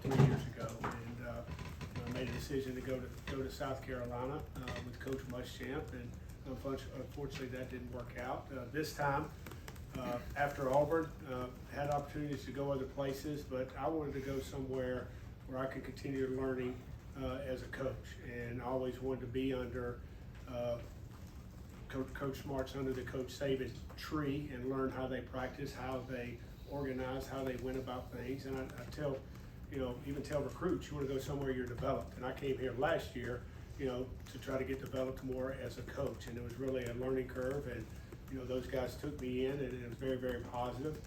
3 years ago, and I made a decision to go to South Carolina with Coach Muschamp, and unfortunately that didn't work out. This time, after Auburn, had opportunities to go other places, but I wanted to go somewhere where I could continue learning as a coach, and I always wanted to be under Coach Smart's under the Coach Saban tree and learn how they practice, how they organize, how they went about things. And I tell, even tell recruits, you want to go somewhere you're developed. And I came here last year, to try to get developed more as a coach. And it was really a learning curve. And, those guys took me in, and it was very, very positive.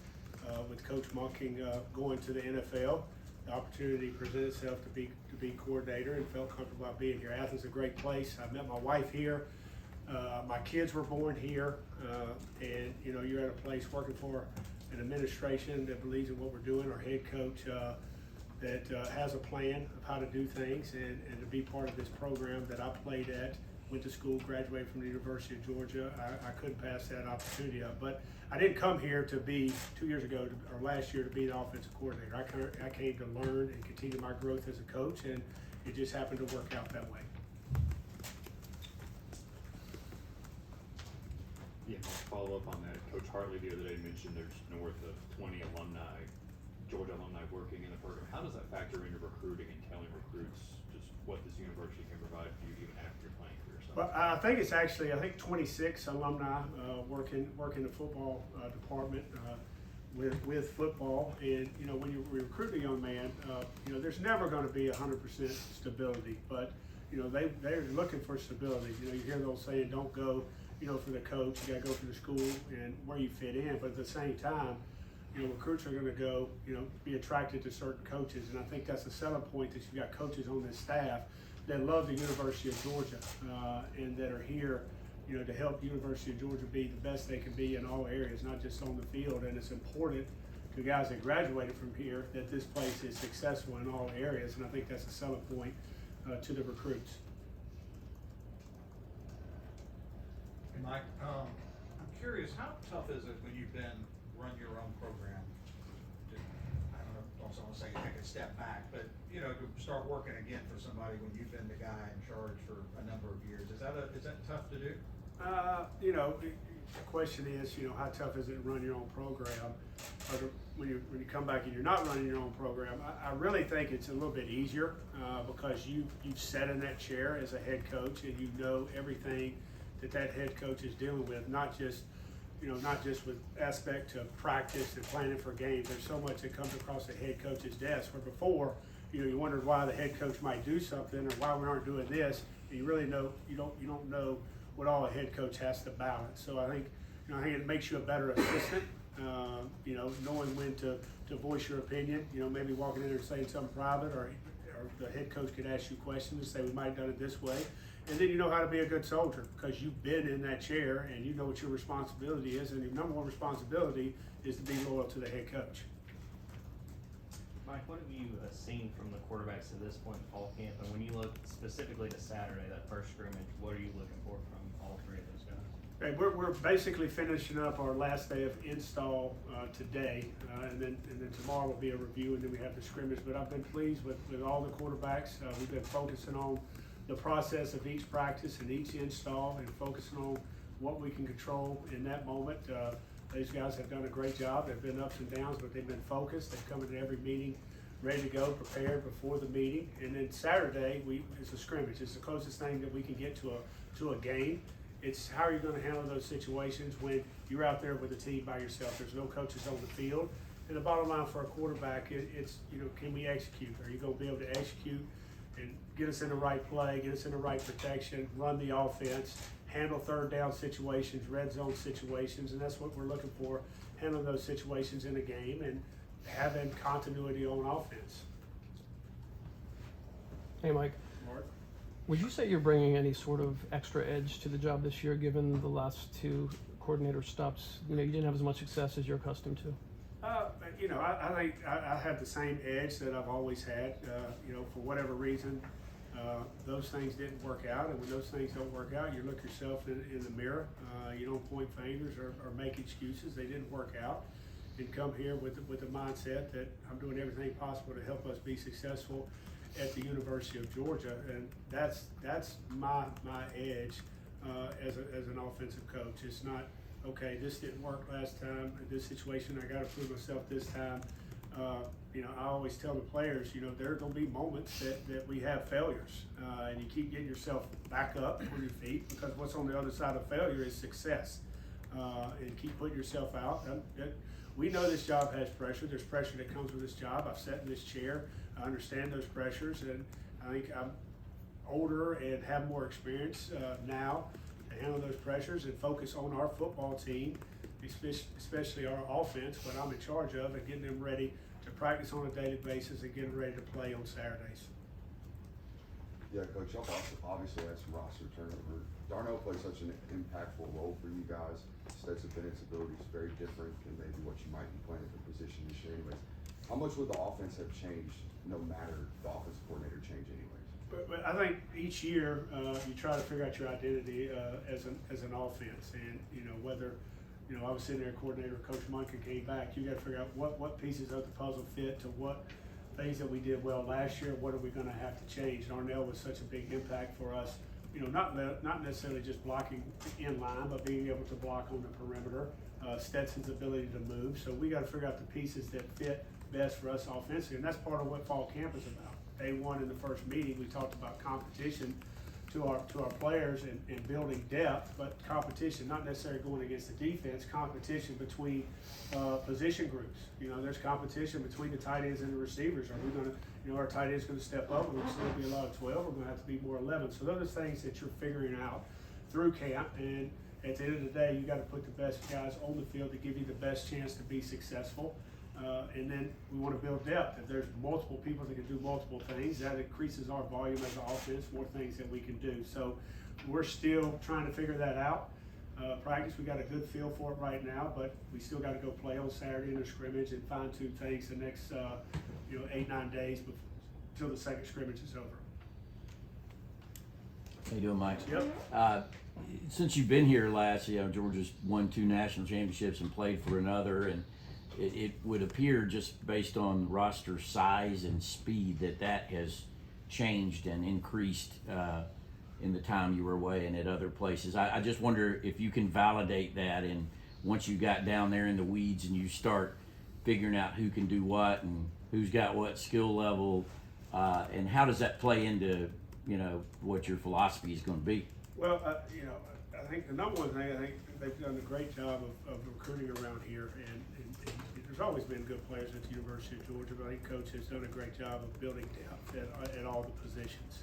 With Coach Monking going to the NFL, the opportunity presented itself to be coordinator, and felt comfortable about being here. Athens is a great place. I met my wife here. My kids were born here, and you're at a place working for an administration that believes in what we're doing, our head coach that has a plan of how to do things, and to be part of this program that I played at, went to school, graduated from the University of Georgia. I couldn't pass that opportunity up. But I didn't come here to be, 2 years ago, or last year, to be the offensive coordinator. I came to learn and continue my growth as a coach, and it just happened to work out that way. Yeah, I'll follow up on that. Coach Hartley the other day mentioned there's north of 20 alumni, Georgia alumni working in the program. How does that factor into recruiting and telling recruits just what this university can provide for you even after you're playing for yourself? Well, I think it's actually, 26 alumni working the football department with football. And, when you recruit a young man, there's never going to be 100% stability, but, they're looking for stability. You hear those saying, don't go, for the coach, you got to go for the school and where you fit in. But at the same time, recruits are going to go, be attracted to certain coaches. And I think that's a selling point, that you've got coaches on this staff that love the University of Georgia and that are here, to help the University of Georgia be the best they can be in all areas, not just on the field. And it's important to guys that graduated from here that this place is successful in all areas. And I think that's a selling point to the recruits. Mike, I'm curious, how tough is it when you've run your own program to, I don't want to say take a step back, but to start working again for somebody when you've been the guy in charge for a number of years? Is that tough to do? The question is, how tough is it to run your own program? Or when you come back and you're not running your own program, I really think it's a little bit easier because you've sat in that chair as a head coach, and you know everything that head coach is dealing with, not just with aspect to practice and planning for games. There's so much that comes across the head coach's desk, where before, you wondered why the head coach might do something or why we aren't doing this, and you really don't know what all a head coach has to balance. So I think it makes you a better assistant, knowing when to voice your opinion, maybe walking in there and saying something private, or the head coach could ask you questions and say, we might have done it this way. And then you know how to be a good soldier because you've been in that chair and you know what your responsibility is. And your number one responsibility is to be loyal to the head coach. Mike, what have you seen from the quarterbacks to this point in fall camp? And when you look specifically to Saturday, that first scrimmage, what are you looking for from all three of those guys? Okay, we're basically finishing up our last day of install today, and then tomorrow will be a review, and then we have the scrimmage. But I've been pleased with all the quarterbacks. We've been focusing on the process of each practice and each install, and focusing on what we can control in that moment. These guys have done a great job. They've been ups and downs, but they've been focused. They've come into every meeting ready to go, prepared before the meeting. And then Saturday, it's a scrimmage. It's the closest thing that we can get to a game. It's how are you going to handle those situations when you're out there with a team by yourself. There's no coaches on the field. And the bottom line for a quarterback, it's can we execute? Are you going to be able to execute and get us in the right play, get us in the right protection, run the offense, handle third down situations, red zone situations, and that's what we're looking for, handling those situations in a game and having continuity on offense. Hey, Mike. Mark? Would you say you're bringing any sort of extra edge to the job this year, given the last two coordinator stops? You didn't have as much success as you're accustomed to. I think I have the same edge that I've always had. For whatever reason, those things didn't work out, and when those things don't work out, you look yourself in the mirror. You don't point fingers or make excuses. They didn't work out, and come here with the mindset that I'm doing everything possible to help us be successful at the University of Georgia, and that's my edge as an offensive coach. It's not, okay, this didn't work last time, in this situation I got to prove myself this time. You know, I always tell the players, you know, there are going to be moments that we have failures, and you keep getting yourself back up on your feet, because what's on the other side of failure is success. And keep putting yourself out. We know this job has pressure. There's pressure that comes with this job. I've sat in this chair. I understand those pressures, and I think I'm older and have more experience now to handle those pressures and focus on our football team, especially our offense, what I'm in charge of, and getting them ready to practice on a daily basis and getting ready to play on Saturdays. Yeah, Coach, y'all obviously had some roster turnover. Darnell plays such an impactful role for you guys. Stetson Bennett's ability is very different than maybe what you might be playing at the position this year anyways. How much would the offense have changed no matter the offensive coordinator change anyways? But I think each year you try to figure out your identity as an offense, and you know whether, you know, I was sitting there, coordinator Coach Munkin came back. You got to figure out what pieces of the puzzle fit to what things that we did well last year. What are we going to have to change? Darnell was such a big impact for us. You know, not necessarily just blocking in line, but being able to block on the perimeter. Stetson's ability to move. So we got to figure out the pieces that fit best for us offensively, and that's part of what fall camp is about. Day one in the first meeting, we talked about competition to our players and building depth, but competition, not necessarily going against the defense, competition between position groups. You know, there's competition between the tight ends and the receivers. Are we going to, you know, our tight ends going to step up? We're going to be a lot of 12. We're going to have to be more 11. So those are things that you're figuring out through camp, and at the end of the day, you got to put the best guys on the field to give you the best chance to be successful. And then we want to build depth. If there's multiple people that can do multiple things, that increases our volume as an offense, more things that we can do. So we're still trying to figure that out. Practice, we got a good feel for it right now, but we still got to go play on Saturday in a scrimmage and fine tune things the next 8-9 days until the second scrimmage is over. How you doing, Mike? Yep. Since you've been here last, you know, Georgia's won 2 national championships and played for another, and it would appear, just based on roster size and speed, that has changed and increased in the time you were away and at other places. I just wonder if you can validate that, and once you got down there in the weeds and you start figuring out who can do what and who's got what skill level, and how does that play into, you know, what your philosophy is going to be? Well, you know, I think the number one thing, I think they've done a great job of recruiting around here, and there's always been good players at the University of Georgia, but I think Coach has done a great job of building depth at all the positions.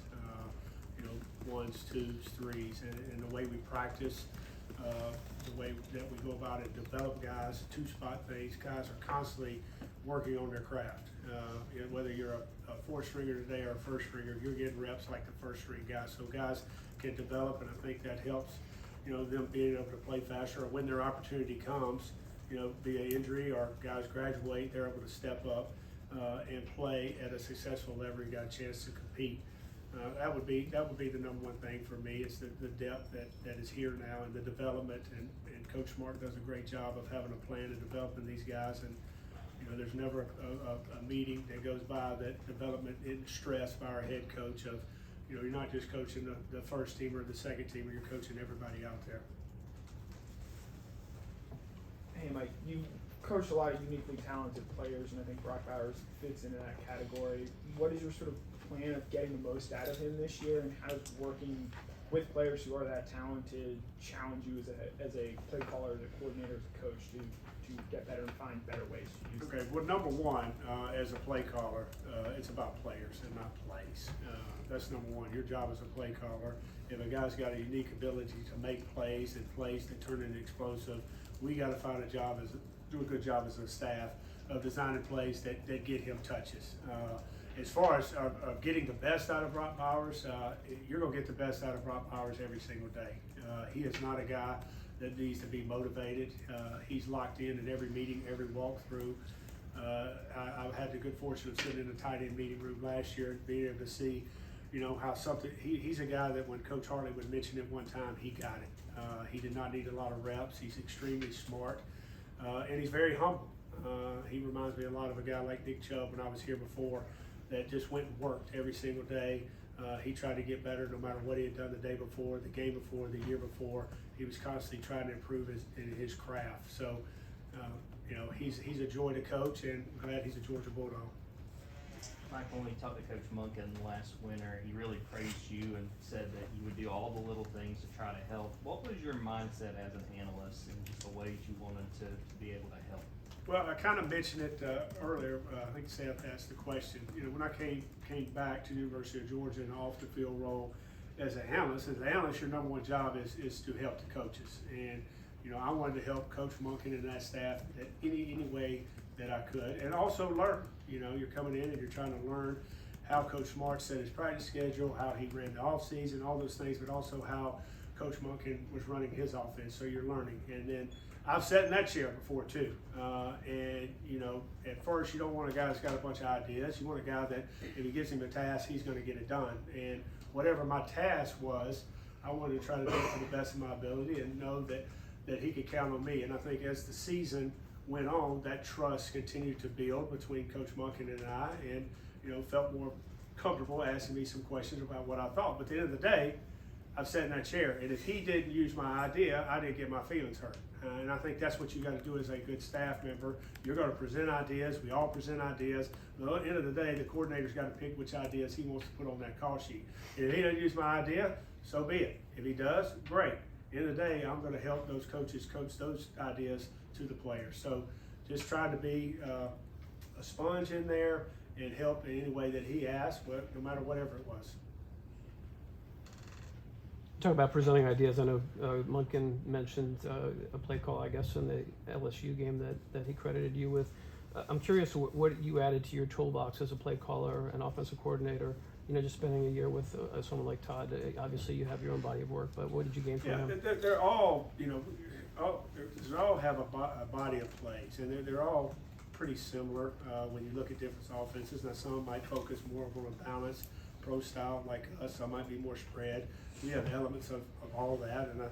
You know, 1s, 2s, 3s, and the way we practice, the way that we go about it, develop guys, 2-spot things. Guys are constantly working on their craft. You know, whether you're a 4th stringer today or a 1st stringer, you're getting reps like the 1st string guys. So guys can develop, and I think that helps, you know, them being able to play faster, or when their opportunity comes, you know, be an injury or guys graduate, they're able to step up and play at a successful level and got a chance to compete. That would be the number one thing for me, is the depth that is here now, and the development, and Coach Smart does a great job of having a plan and developing these guys. And you know, there's never a meeting that goes by that development isn't stressed by our head coach of, you know, you're not just coaching the first team or the second team, you're coaching everybody out there. Hey Mike, you coached a lot of uniquely talented players, and I think Brock Bowers fits into that category. What is your sort of plan of getting the most out of him this year, and how does working with players who are that talented challenge you as a play caller, as a coordinator, as a coach to get better and find better ways to use them? Okay, well, number one, as a play caller, it's about players and not plays. That's number one. Your job as a play caller, if a guy's got a unique ability to make plays and plays that turn into explosive, we got to find do a good job as a staff of designing plays that get him touches. As far as getting the best out of Brock Bowers, you're going to get the best out of Brock Bowers every single day. He is not a guy that needs to be motivated. He's locked in every meeting, every walkthrough. I've had the good fortune of sitting in the tight end meeting room last year and being able to see, you know, how something, he's a guy that when Coach Hartley would mention it one time, he got it. He did not need a lot of reps. He's extremely smart, and he's very humble. He reminds me a lot of a guy like Nick Chubb when I was here before, that just went and worked every single day. He tried to get better no matter what he had done the day before, the game before, the year before. He was constantly trying to improve his craft. So, he's a joy to coach, and I'm glad he's a Georgia Bulldog. Mike, when we talked to Coach Munkin last winter, he really praised you and said that you would do all the little things to try to help. What was your mindset as an analyst and just the ways you wanted to be able to help? Well, I kind of mentioned it earlier. I think Seth asked the question. When I came back to the University of Georgia in an off-the-field role as an analyst, your number one job is to help the coaches. And I wanted to help Coach Munkin and that staff in any way that I could, and also learn. You're coming in and you're trying to learn how Coach Smart set his practice schedule, how he ran the offseason, all those things, but also how Coach Munkin was running his offense. So you're learning. And then I've sat in that chair before too. And at first you don't want a guy that's got a bunch of ideas. You want a guy that if he gives him a task, he's going to get it done. And whatever my task was, I wanted to try to do it to the best of my ability and know that he could count on me. And I think as the season went on, that trust continued to build between Coach Munkin and I, and felt more comfortable asking me some questions about what I thought. But at the end of the day, I've sat in that chair, and if he didn't use my idea, I didn't get my feelings hurt. And I think that's what you got to do as a good staff member. You're going to present ideas. We all present ideas. But at the end of the day, the coordinator's got to pick which ideas he wants to put on that call sheet. And if he doesn't use my idea, so be it. If he does, great. At the end of the day, I'm going to help those coaches coach those ideas to the players. So just try to be a sponge in there and help in any way that he asked, no matter whatever it was. Talk about presenting ideas. I know Munkin mentioned a play call, I guess, in the LSU game that he credited you with. I'm curious what you added to your toolbox as a play caller and offensive coordinator. Just spending a year with someone like Todd. Obviously, you have your own body of work, but what did you gain from him? They're all, they all have a body of plays, and they're all pretty similar when you look at different offenses. Now, some might focus more on a balanced pro style like us. Some might be more spread. We have elements of all that, and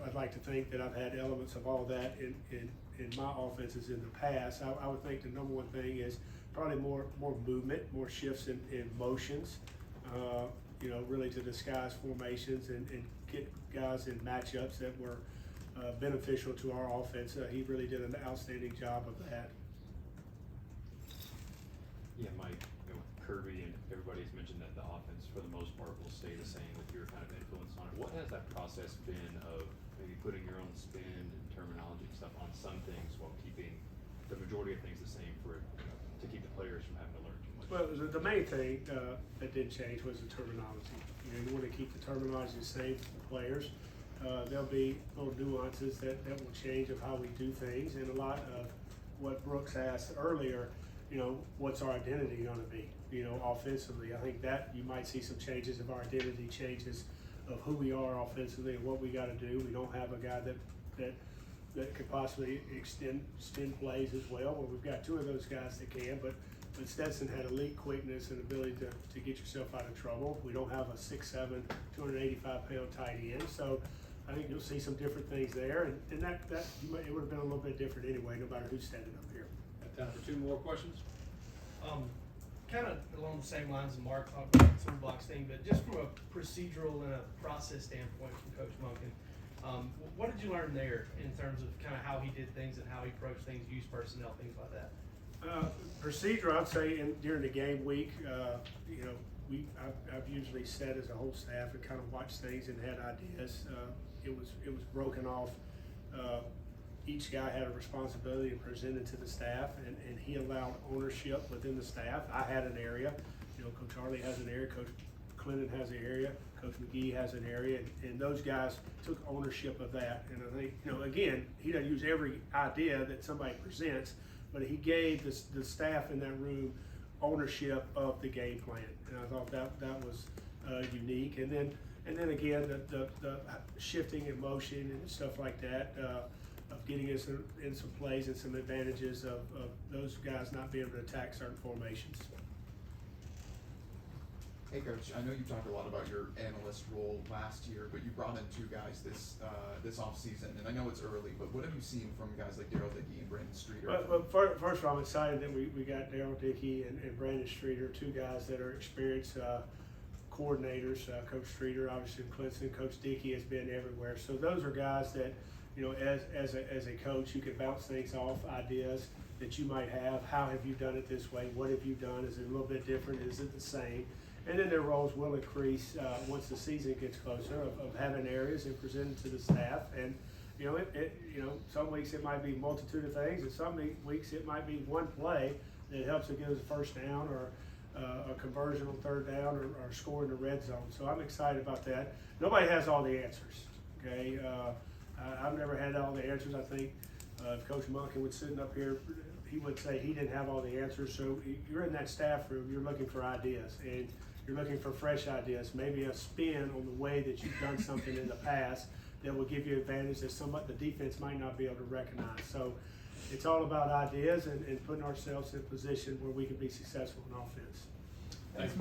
I'd like to think that I've had elements of all that in my offenses in the past. I would think the number one thing is probably more movement, more shifts in motions, really to disguise formations and get guys in matchups that were beneficial to our offense. He really did an outstanding job of that. Yeah, Mike, Kirby and everybody's mentioned that the offense for the most part will stay the same with your kind of influence on it. What has that process been of maybe putting your own spin and terminology and stuff on some things while keeping the majority of things the same to keep the players from having to learn too much? Well, the main thing that didn't change was the terminology. You want to keep the terminology the same for the players. There'll be little nuances that will change of how we do things, and a lot of what Brooks asked earlier, what's our identity going to be, offensively. I think that you might see some changes if our identity changes of who we are offensively and what we got to do. We don't have a guy that could possibly extend plays as well. Well, we've got two of those guys that can, but Stetson had elite quickness and ability to get yourself out of trouble. We don't have a 6'7", 285-pound tight end, so I think you'll see some different things there, and that it would have been a little bit different anyway, no matter who's standing up here. Got time for two more questions? Kind of along the same lines as Mark talked about the toolbox thing, but just from a procedural and a process standpoint from Coach Munkin, what did you learn there in terms of kind of how he did things and how he approached things, used personnel, things like that? Procedure, I'd say, during the game week, I've usually sat as a whole staff and kind of watched things and had ideas. It was broken off. Each guy had a responsibility and presented to the staff, and he allowed ownership within the staff. I had an area, Coach Harley has an area, Coach Clinton has an area, Coach McGee has an area, and those guys took ownership of that. And I think, again, he doesn't use every idea that somebody presents, but he gave the staff in that room ownership of the game plan, and I thought that was unique. And then again, the shifting in motion and stuff like that, of getting us in some plays and some advantages of those guys not being able to attack certain formations. Hey Coach, I know you talked a lot about your analyst role last year, but you brought in two guys this off season, and I know it's early, but what have you seen from guys like Daryl Dickey and Brandon Streeter? First of all, I'm excited that we got Daryl Dickey and Brandon Streeter, two guys that are experienced coordinators. Coach Streeter, obviously in Clemson. Coach Dickey has been everywhere. So those are guys that, you know, as a coach, you can bounce things off, ideas that you might have. How have you done it this way? What have you done? Is it a little bit different? Is it the same? And then their roles will increase once the season gets closer of having areas and presenting to the staff. And you know, some weeks it might be a multitude of things, and some weeks it might be one play that helps to get us a first down or a conversion on third down or score in the red zone. So I'm excited about that. Nobody has all the answers. Okay, I've never had all the answers. I think if Coach Monken was sitting up here, he would say he didn't have all the answers. So you're in that staff room, you're looking for ideas, and you're looking for fresh ideas, maybe a spin on the way that you've done something in the past that will give you advantage that the defense might not be able to recognize. So it's all about ideas and putting ourselves in a position where we can be successful in offense.